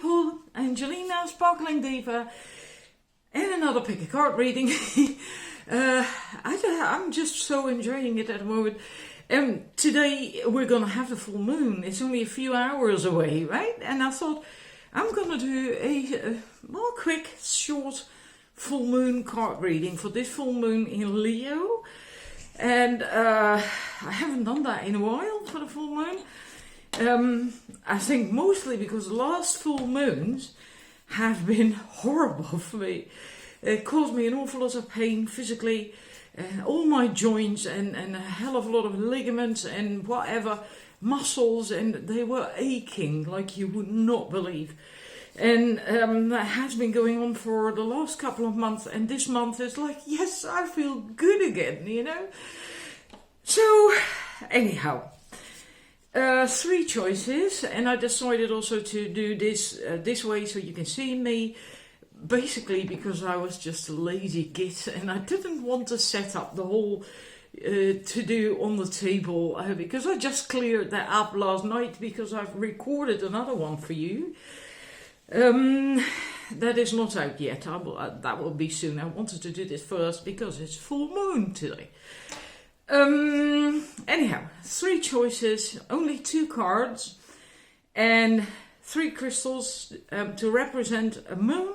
people, Angelina, Sparkling Diva, and another pick a card reading. I'm just so enjoying it at the moment. Today we're gonna have the full moon. It's only a few hours away, right? And I thought I'm gonna do a more quick, short full moon card reading for this full moon in Leo. And I haven't done that in a while for the full moon. I think mostly because the last full moons have been horrible for me. It caused me an awful lot of pain physically, all my joints and a hell of a lot of ligaments and whatever, muscles, and they were aching like you would not believe. And that has been going on for the last couple of months, and this month is like, yes, I feel good again, you know. So, anyhow, 3 choices, and I decided also to do this way so you can see me, basically because I was just a lazy git and I didn't want to set up the whole to-do on the table, because I just cleared that up last night because I've recorded another one for you. That is not out yet. That will be soon. I wanted to do this first because it's full moon today. Anyhow, 3 choices, only 2 cards, and 3 crystals to represent a moon.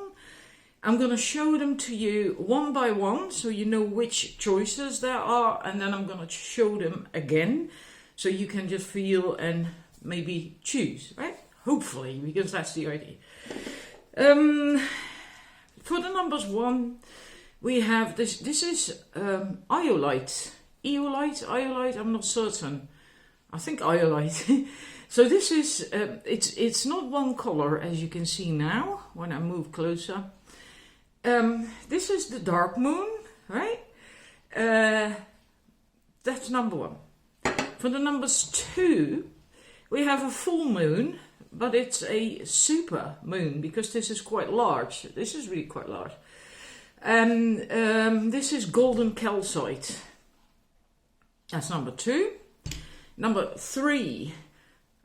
I'm going to show them to you one by one so you know which choices there are, and then I'm going to show them again so you can just feel and maybe choose, right? Hopefully, because that's the idea. For the numbers 1, we have this. This is iolite. Iolite, I'm not certain. I think iolite. So this is, it's not one color as you can see now when I move closer. This is the dark moon, right? That's number 1. For the numbers 2, we have a full moon, but it's a super moon because this is quite large. This is really quite large. This is golden calcite. That's number 2. Number 3.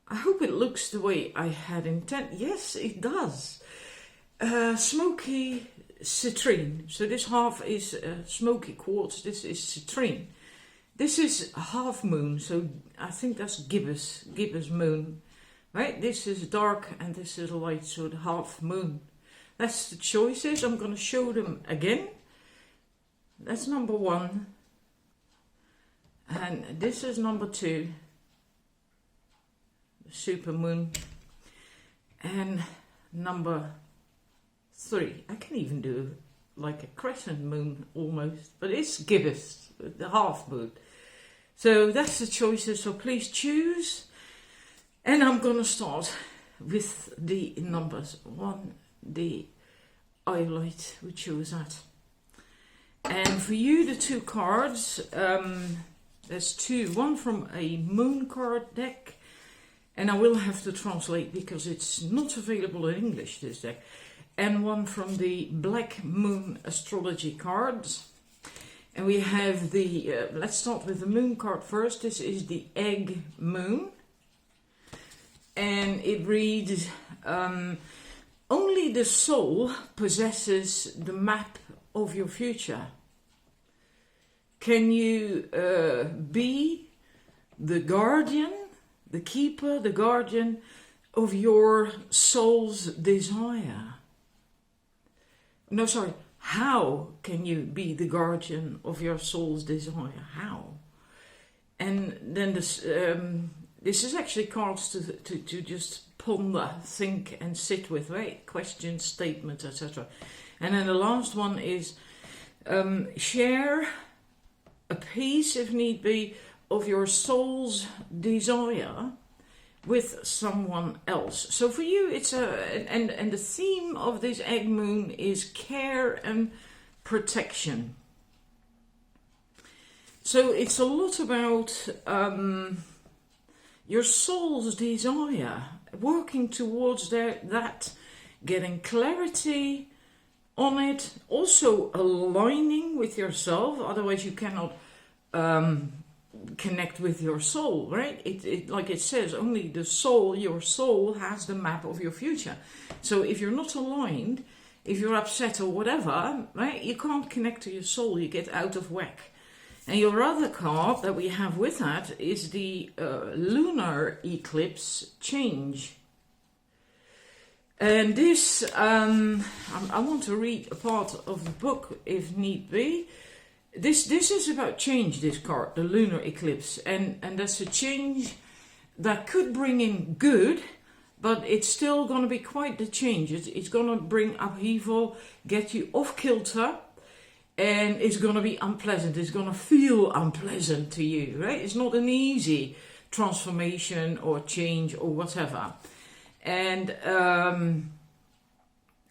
I hope it looks the way I had intended. Yes, it does. Smoky citrine. So this half is smoky quartz. This is citrine. This is half moon. So I think that's gibbous moon. Right? This is dark and this is light. So the half moon. That's the choices. I'm going to show them again. That's number 1. And this is number 2, the super moon, and number 3. I can even do like a crescent moon almost, but it's gibbous, the half moon. So that's the choices, so please choose. And I'm going to start with the numbers 1, the iolite, which was that. And for you, the 2 cards, there's 2, one from a moon card deck, and I will have to translate because it's not available in English, this deck, and one from the Black Moon astrology cards. And we have the, let's start with the moon card first. This is the egg moon, and it reads, only the soul possesses the map of your future. Can you be the guardian, the keeper, the guardian of your soul's desire? No, sorry. How can you be the guardian of your soul's desire? How? And then this is actually cards to just ponder, think and sit with, right? Questions, statements, etc. And then the last one is share a piece, if need be, of your soul's desire with someone else. So for you, it's and the theme of this egg moon is care and protection. So it's a lot about your soul's desire, working towards that, getting clarity on it, also aligning with yourself. Otherwise you cannot connect with your soul, right? It like it says, only the soul, your soul has the map of your future. So if you're not aligned, if you're upset or whatever, right, you can't connect to your soul, you get out of whack. And your other card that we have with that is the lunar eclipse change. And this, I want to read a part of the book if need be. This is about change, this card, the lunar eclipse. And that's a change that could bring in good, but it's still going to be quite the change. It's going to bring upheaval, get you off kilter, and it's going to be unpleasant. It's going to feel unpleasant to you, right? It's not an easy transformation or change or whatever. And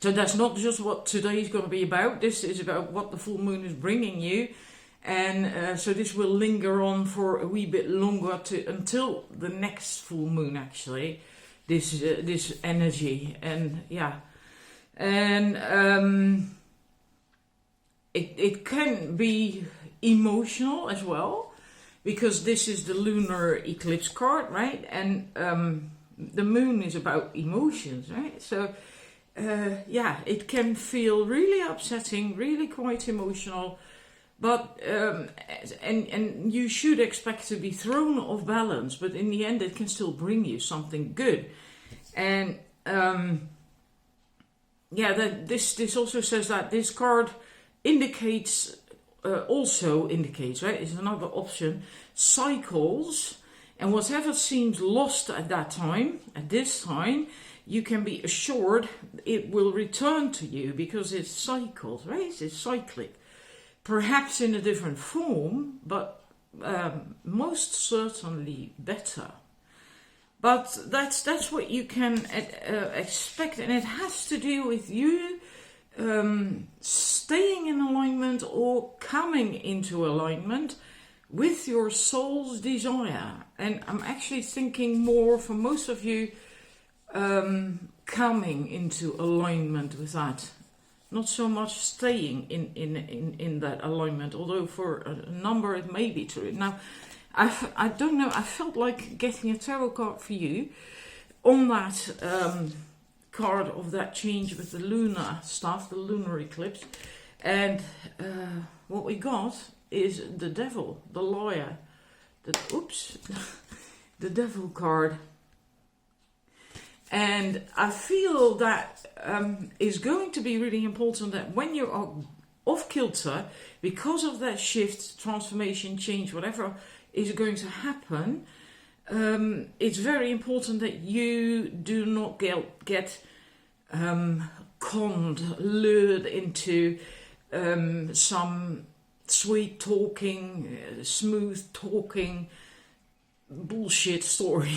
so that's not just what today is going to be about. This is about what the full moon is bringing you. And so this will linger on for a wee bit longer until the next full moon, actually. This energy. And yeah. And it can be emotional as well, because this is the lunar eclipse card, right? And the moon is about emotions, right? So yeah, it can feel really upsetting, really quite emotional, but and you should expect to be thrown off balance, but in the end it can still bring you something good. And yeah, this also says that this card also indicates, right, is another option, cycles, and whatever seems lost at this time, you can be assured it will return to you, because it's cycles, right? It's cyclic. Perhaps in a different form, but most certainly better. But that's what you can expect, and it has to do with you staying in alignment or coming into alignment with your soul's desire. And I'm actually thinking more for most of you coming into alignment with that, not so much staying in that alignment, although for a number it may be true. Now I don't know, I felt like getting a tarot card for you on that card of that change with the lunar stuff, the lunar eclipse. And what we got is the devil, the liar, the devil card. And I feel that is going to be really important, that when you are off kilter because of that shift, transformation, change, whatever is going to happen, it's very important that you do not get conned, lured into some sweet talking, smooth talking bullshit story.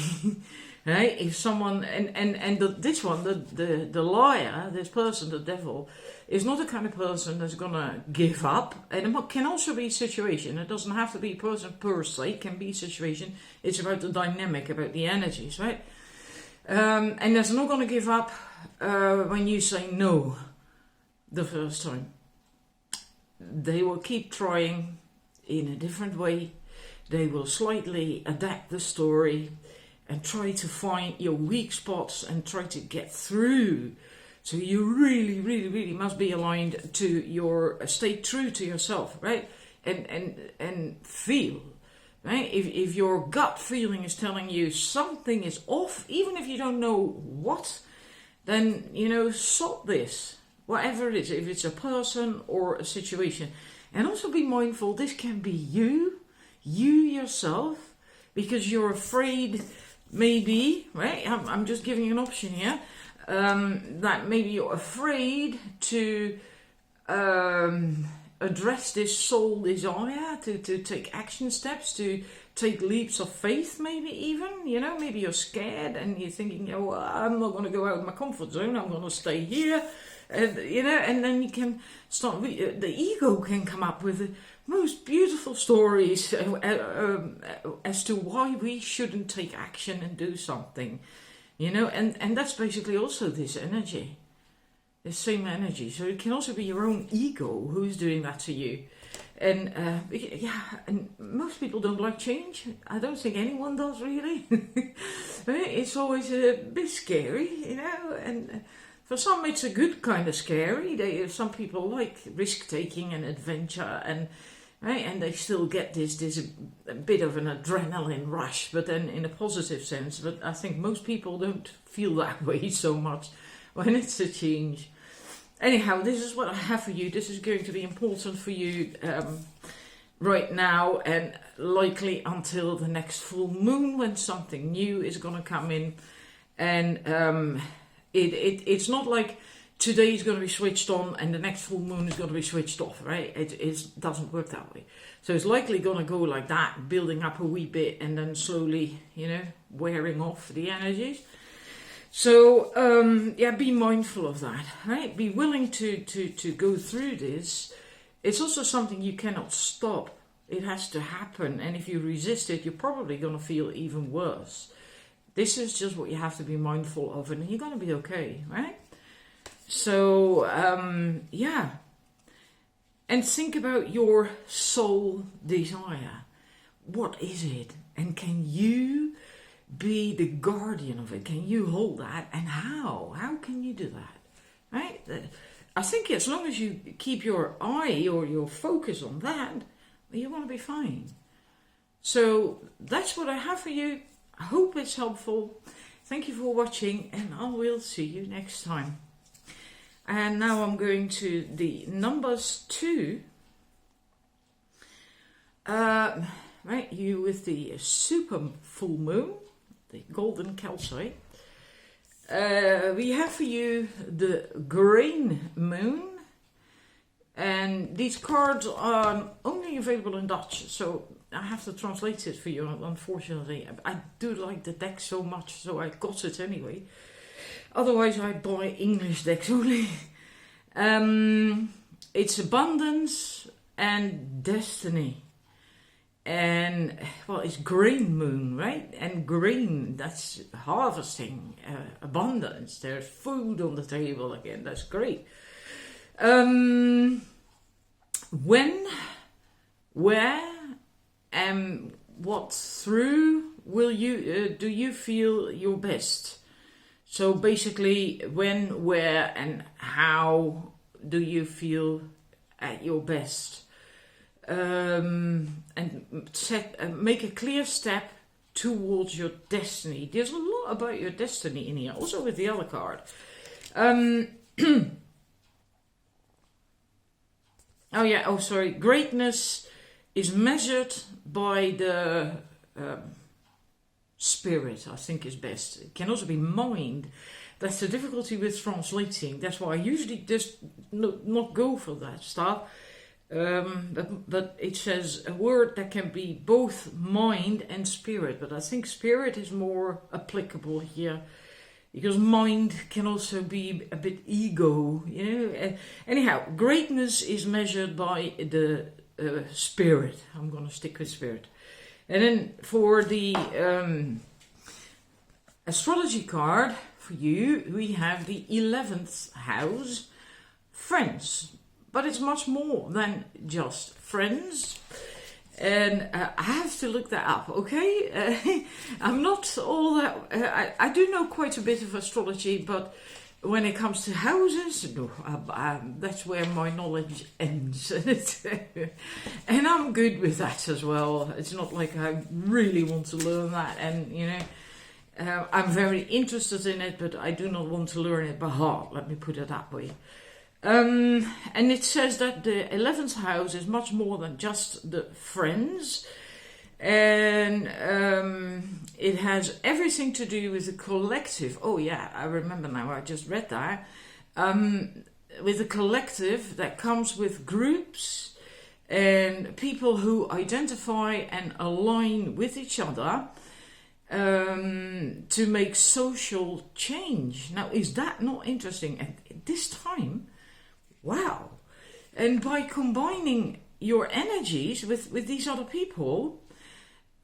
Right? If someone this one, the liar, this person, the devil, is not the kind of person that's gonna give up. And it can also be a situation. It doesn't have to be a person per se. It can be a situation. It's about the dynamic, about the energies, right? And that's not gonna give up when you say no the first time. They will keep trying in a different way. They will slightly adapt the story and try to find your weak spots and try to get through. So you really, really, really must be aligned to stay true to yourself, right? And feel, right? If your gut feeling is telling you something is off, even if you don't know what, then, sort this, whatever it is, if it's a person or a situation. And also be mindful, this can be you yourself, because you're afraid. Maybe, right? I'm just giving you an option here. That maybe you're afraid to address this soul desire, to take action steps, to take leaps of faith, maybe even. Maybe you're scared and you're thinking, well, I'm not going to go out of my comfort zone. I'm going to stay here. And, and then you can start, the ego can come up with the most beautiful stories as to why we shouldn't take action and do something, and that's basically also this energy, the same energy. So it can also be your own ego who's doing that to you. And and most people don't like change. I don't think anyone does really. It's always a bit scary, and for some it's a good kind of scary. Some people like risk taking and adventure, and they still get this a bit of an adrenaline rush, but then in a positive sense. But I think most people don't feel that way so much when it's a change. Anyhow, this is what I have for you. This is going to be important for you right now, and likely until the next full moon, when something new is going to come in. And it's not like today is going to be switched on and the next full moon is going to be switched off, right? It doesn't work that way. So it's likely going to go like that, building up a wee bit and then slowly, wearing off the energies. So, be mindful of that, right? Be willing to go through this. It's also something you cannot stop. It has to happen. And if you resist it, you're probably going to feel even worse. This is just what you have to be mindful of, and you're going to be okay, right? So, And think about your soul desire. What is it? And can you be the guardian of it? Can you hold that? And how? How can you do that? Right? I think as long as you keep your eye or your focus on that, you're going to be fine. So that's what I have for you. I hope it's helpful. Thank you for watching, and I will see you next time. And now I'm going to the numbers 2. You with the super full moon, the golden calcite. We have for you the grain moon, and these cards are only available in Dutch, so I have to translate it for you, unfortunately. I do like the deck so much, so I got it anyway. Otherwise I buy English decks only. It's abundance and destiny. And, it's grain moon, right? And grain, that's harvesting, abundance. There's food on the table again. That's great. When, where, and what through will you do you feel your best? So basically, when, where, and how do you feel at your best? And make a clear step towards your destiny. There's a lot about your destiny in here, also with the other card. Greatness is measured by the spirit, I think is best. It can also be mind. That's the difficulty with translating. That's why I usually just not go for that stuff. But it says a word that can be both mind and spirit. But I think spirit is more applicable here, because mind can also be a bit ego, Anyhow, greatness is measured by the spirit. I'm going to stick with spirit. And then for the astrology card for you, we have the 11th house, friends. But it's much more than just friends. And I have to look that up, okay? I'm not all that... I do know quite a bit of astrology, but when it comes to houses, no, that's where my knowledge ends. And I'm good with that as well. It's not like I really want to learn that. And, I'm very interested in it, but I do not want to learn it by heart. Let me put it that way. And it says that the 11th house is much more than just the friends, and it has everything to do with the collective. Oh yeah, I remember now, I just read that. With the collective that comes with groups and people who identify and align with each other to make social change. Now, is that not interesting? At this time, wow. And by combining your energies with these other people,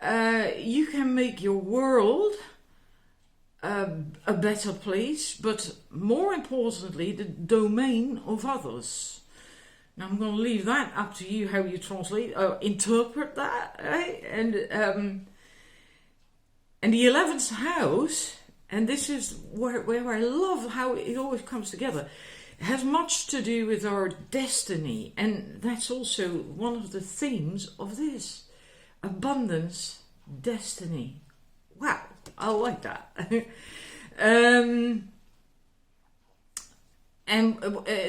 you can make your world a better place, but more importantly, the domain of others. I'm going to leave that up to you how you translate or interpret that, right? And the 11th house, and this is where I love how it always comes together, has much to do with our destiny, and that's also one of the themes of this. Abundance, destiny. Wow, I like that.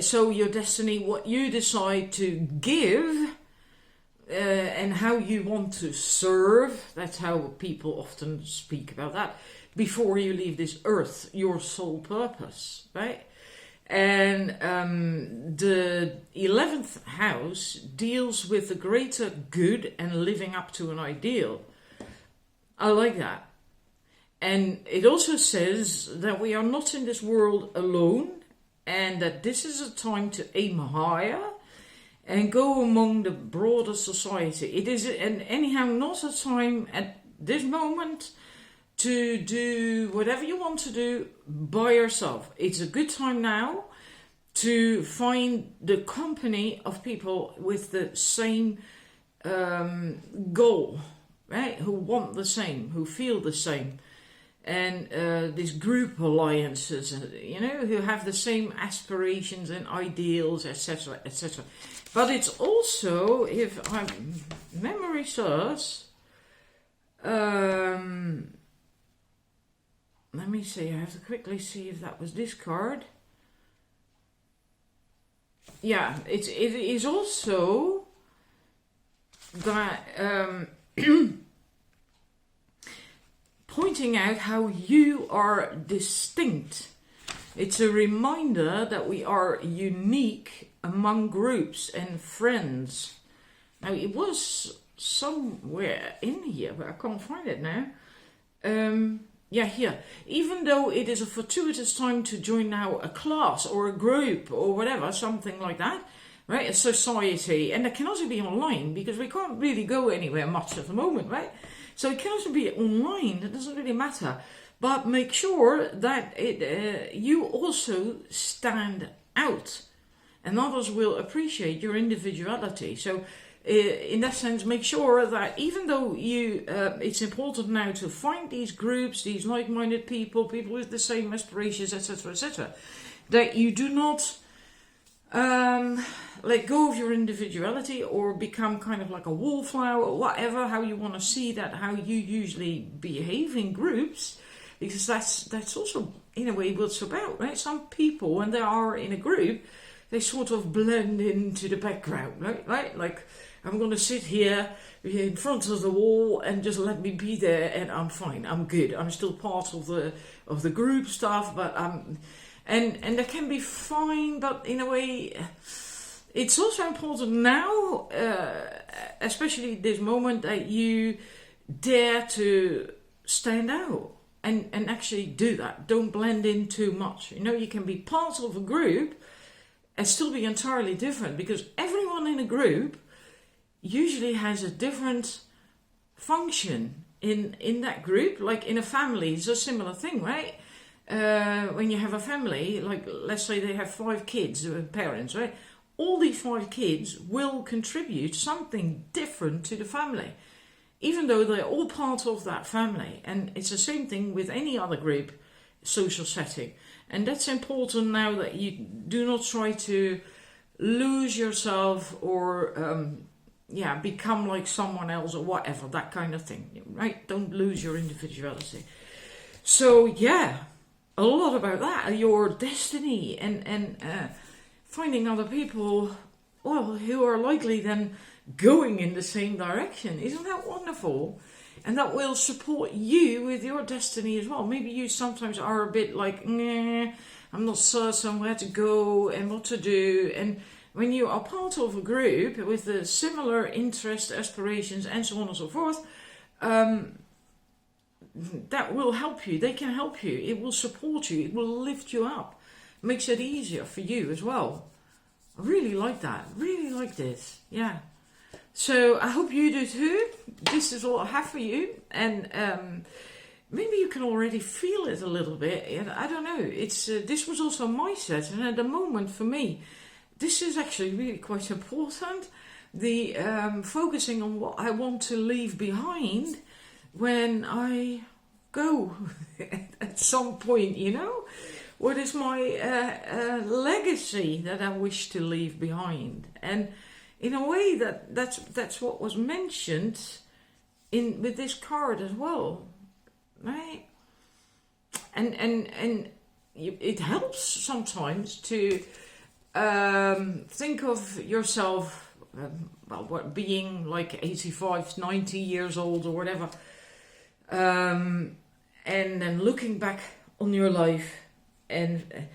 So your destiny, what you decide to give, and how you want to serve, that's how people often speak about that, before you leave this earth, your sole purpose, right? And the 11th house deals with the greater good and living up to an ideal. I like that. And it also says that we are not in this world alone, and that this is a time to aim higher and go among the broader society. It is, and anyhow, not a time at this moment to do whatever you want to do by yourself. It's a good time now to find the company of people with the same goal, right? Who want the same, who feel the same. And these group alliances, who have the same aspirations and ideals, etc., etc. But it's also, if my memory serves, let me see, I have to quickly see if that was this card. Yeah, it is also that pointing out how you are distinct. It's a reminder that we are unique among groups and friends. Now, it was somewhere in here, but I can't find it now. Yeah, here. Even though it is a fortuitous time to join now a class or a group or whatever, something like that, right? A society. And that can also be online because we can't really go anywhere much at the moment, right? So it can also be online. It doesn't really matter. But make sure that you also stand out. And others will appreciate your individuality. So in that sense, make sure that even though it's important now to find these groups, these like-minded people with the same aspirations, etc., etc., that you do not let go of your individuality or become kind of like a wallflower or whatever, how you want to see that, how you usually behave in groups, because that's also in a way what it's about, right? Some people, when they are in a group, they sort of blend into the background, right? Like, I'm going to sit here in front of the wall and just let me be there, and I'm fine. I'm good. I'm still part of the group stuff, but and that can be fine. But in a way, it's also important now, especially this moment, that you dare to stand out and actually do that. Don't blend in too much. You can be part of a group and still be entirely different, because everyone in a group usually has a different function in that group. Like in a family, it's a similar thing, right? When you have a family, like let's say they have 5 kids, parents, right? All these 5 kids will contribute something different to the family, even though they're all part of that family. And it's the same thing with any other group, social setting. And that's important now, that you do not try to lose yourself or become like someone else or whatever, that kind of thing, right? Don't lose your individuality. So yeah, a lot about that, your destiny, and finding other people, well, who are likely then going in the same direction. Isn't that wonderful? And that will support you with your destiny as well. Maybe you sometimes are a bit like, nah, I'm not certain where to go and what to do. And when you are part of a group with the similar interests, aspirations, and so on and so forth, that will help you. They can help you. It will support you. It will lift you up. Makes it easier for you as well. I really like that. Really like this. Yeah. So I hope you do too. This is all I have for you. And maybe you can already feel it a little bit. I don't know. It's this was also my set. And at the moment for me, this is actually really quite important. The focusing on what I want to leave behind when I go at some point, you know. What is my legacy that I wish to leave behind? And in a way, that's what was mentioned with this card as well, right? And it helps sometimes to think of yourself, being like 85, 90 years old or whatever, and then looking back on your life. And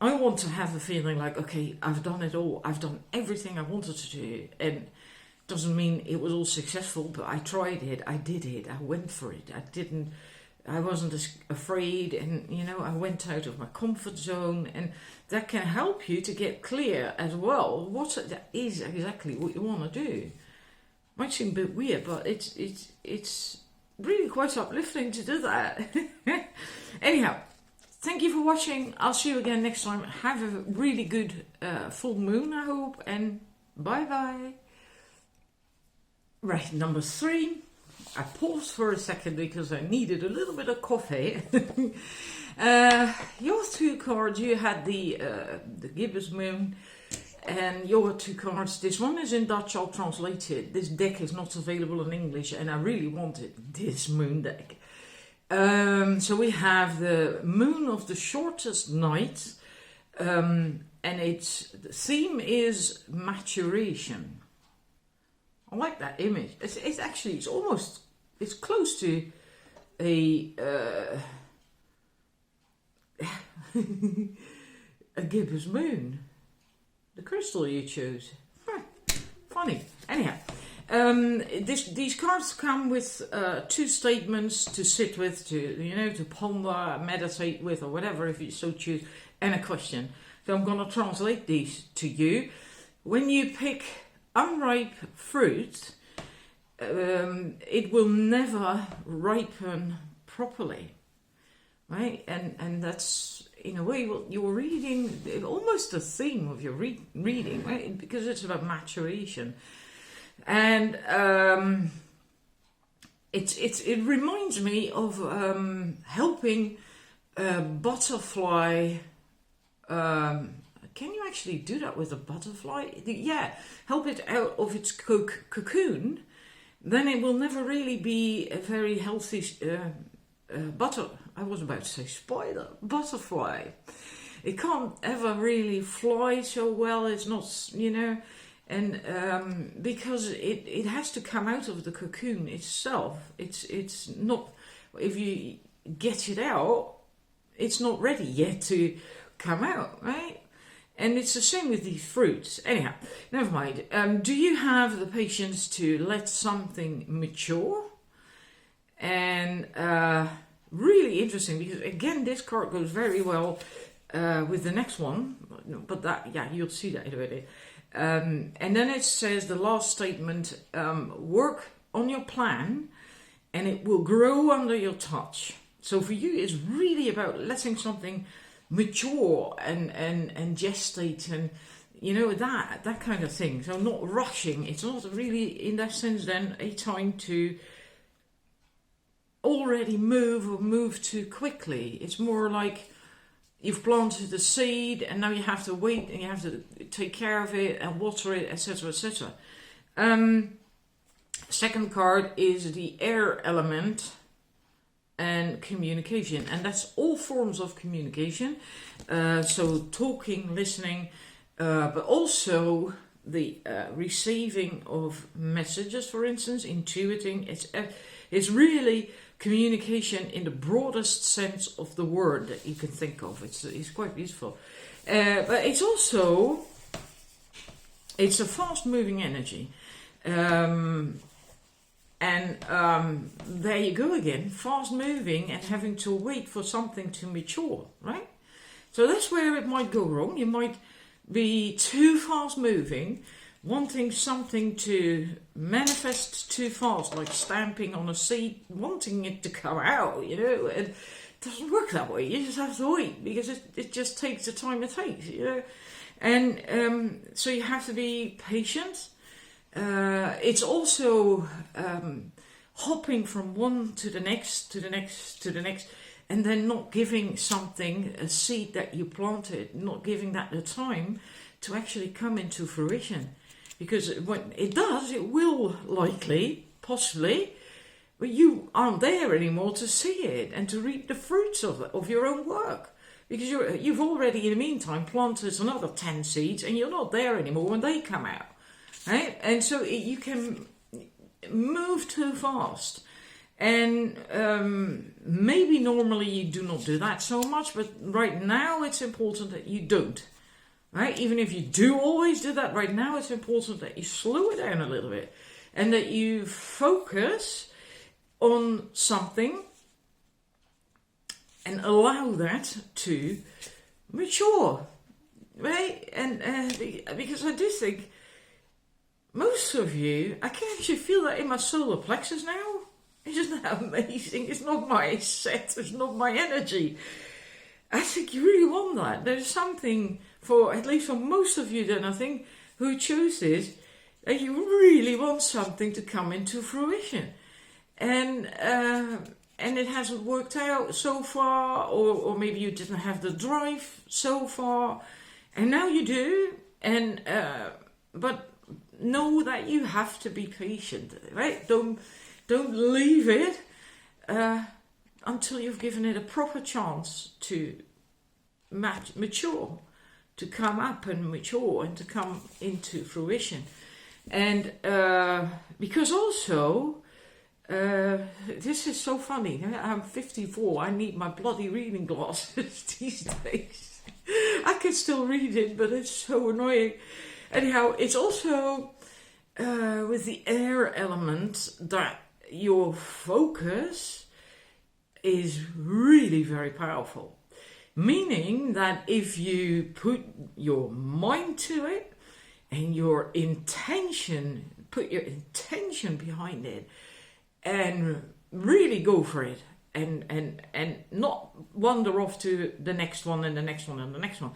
I want to have a feeling like, okay, I've done it all. I've done everything I wanted to do. And doesn't mean it was all successful, but I tried it. I did it. I went for it. I wasn't afraid. And, you know, I went out of my comfort zone. And that can help you to get clear as well what is exactly what you want to do. Might seem a bit weird, but it's really quite uplifting to do that. Anyhow. Thank you for watching. I'll see you again next time. Have a really good full moon, I hope. And bye-bye. Right, number 3. I paused for a second because I needed a little bit of coffee. Your 2 cards, you had the gibbous moon. And your 2 cards, this one is in Dutch, I'll translate it. This deck is not available in English and I really wanted this moon deck. So we have the moon of the shortest night, and the theme is maturation. I like that image. It's close to a a gibbous moon. The crystal you chose. Funny. Anyhow. These cards come with 2 statements to sit with, to ponder, meditate with, or whatever, if you so choose, and a question. So I'm going to translate these to you. When you pick unripe fruit, it will never ripen properly, right? And that's in a way what you're reading, almost the theme of your reading, right? Because it's about maturation. And it reminds me of helping a butterfly. Can you actually do that with a butterfly? Yeah, help it out of its cocoon. Then it will never really be a very healthy I was about to say butterfly. It can't ever really fly so well. It's not, And because it has to come out of the cocoon itself. It's not, if you get it out, it's not ready yet to come out, right? And it's the same with these fruits. Anyhow, never mind. Do you have the patience to let something mature? And really interesting, because again, this card goes very well with the next one. But you'll see that already. And then it says the last statement, work on your plan and it will grow under your touch. So for you, it's really about letting something mature and gestate and, that kind of thing. So not rushing. It's not really, in that sense, then a time to already move too quickly. It's more like you've planted the seed and now you have to wait and you have to take care of it and water it, etc., etc. Second card is the air element and communication, and that's all forms of communication. So talking, listening, but also the receiving of messages, for instance, intuiting. It's really communication in the broadest sense of the word that you can think of. It's quite beautiful. But it's also, it's a fast-moving energy. There you go again, fast-moving and having to wait for something to mature, right? So that's where it might go wrong. You might be too fast-moving, wanting something to manifest too fast, like stamping on a seed, wanting it to come out, and doesn't work that way. You just have to wait because it just takes the time it takes, you know. And so you have to be patient. It's also hopping from one to the next, to the next, to the next, and then not giving something, a seed that you planted, not giving that the time to actually come into fruition. Because when it does, it will likely, possibly, but you aren't there anymore to see it and to reap the fruits of your own work. Because you've already, in the meantime, planted another 10 seeds and you're not there anymore when they come out. Right? And so you can move too fast. And maybe normally you do not do that so much, but right now it's important that you don't. Right? Even if you do always do that, right now it's important that you slow it down a little bit and that you focus on something and allow that to mature. Right? And because I do think most of you, I can actually feel that in my solar plexus now. Isn't that amazing? It's not my set, it's not my energy. I think you really want that. There's something for, at least for most of you then I think, who choose this, that you really want something to come into fruition. And it hasn't worked out so far, or maybe you didn't have the drive so far, and now you do. And but know that you have to be patient, right? Don't leave it until you've given it a proper chance to mature, to come up and mature and to come into fruition. And because also, this is so funny. I'm 54. I need my bloody reading glasses these days. I can still read it, but it's so annoying. Anyhow, it's also with the air element that your focus is really very powerful. Meaning that if you put your mind to it and your intention, put your intention behind it and really go for it and not wander off to the next one and the next one and the next one,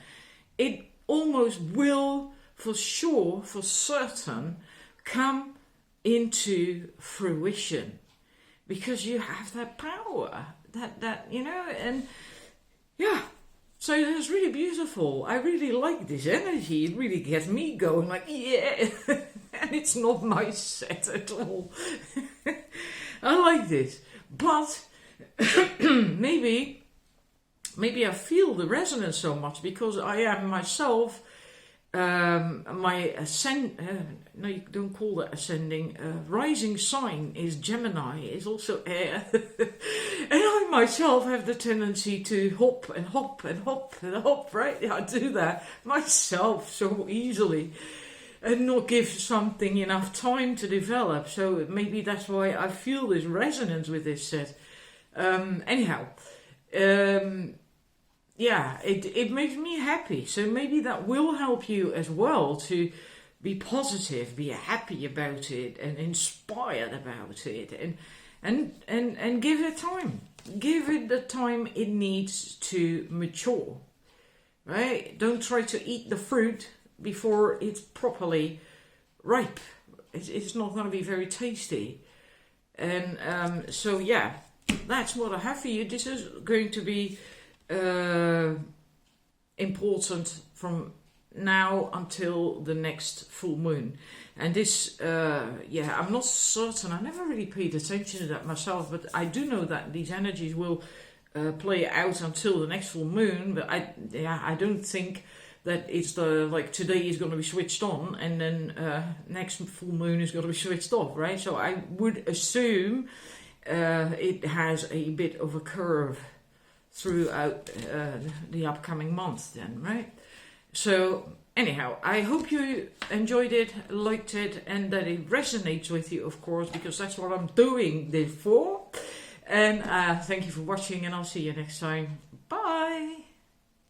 it almost will for sure, for certain, come into fruition because you have that power, that you know. And yeah, so it's really beautiful. I really like this energy. It really gets me going, like, yeah. And it's not my set at all. I like this, but maybe I feel the resonance so much because I am myself. My no, you don't call that ascending. Rising sign is Gemini, is also air. And I myself have the tendency to hop and hop and hop and hop, right? I do that myself so easily and not give something enough time to develop. So maybe that's why I feel this resonance with this set. Anyhow, yeah, it makes me happy. So maybe that will help you as well to be positive, be happy about it, and inspired about it, and give it time. Give it the time it needs to mature. Right? Don't try to eat the fruit before it's properly ripe. It's not going to be very tasty. And so yeah, that's what I have for you. This is going to be important from now until the next full moon. And this, yeah, I'm not certain. I never really paid attention to that myself, but I do know that these energies will play out until the next full moon. But I don't think that it's like today is going to be switched on and then next full moon is going to be switched off, right? So I would assume it has a bit of a curve throughout the upcoming months then, right? So anyhow, I hope you enjoyed it, liked it, and that it resonates with you, of course, because that's what I'm doing this for. And thank you for watching, and I'll see you next time.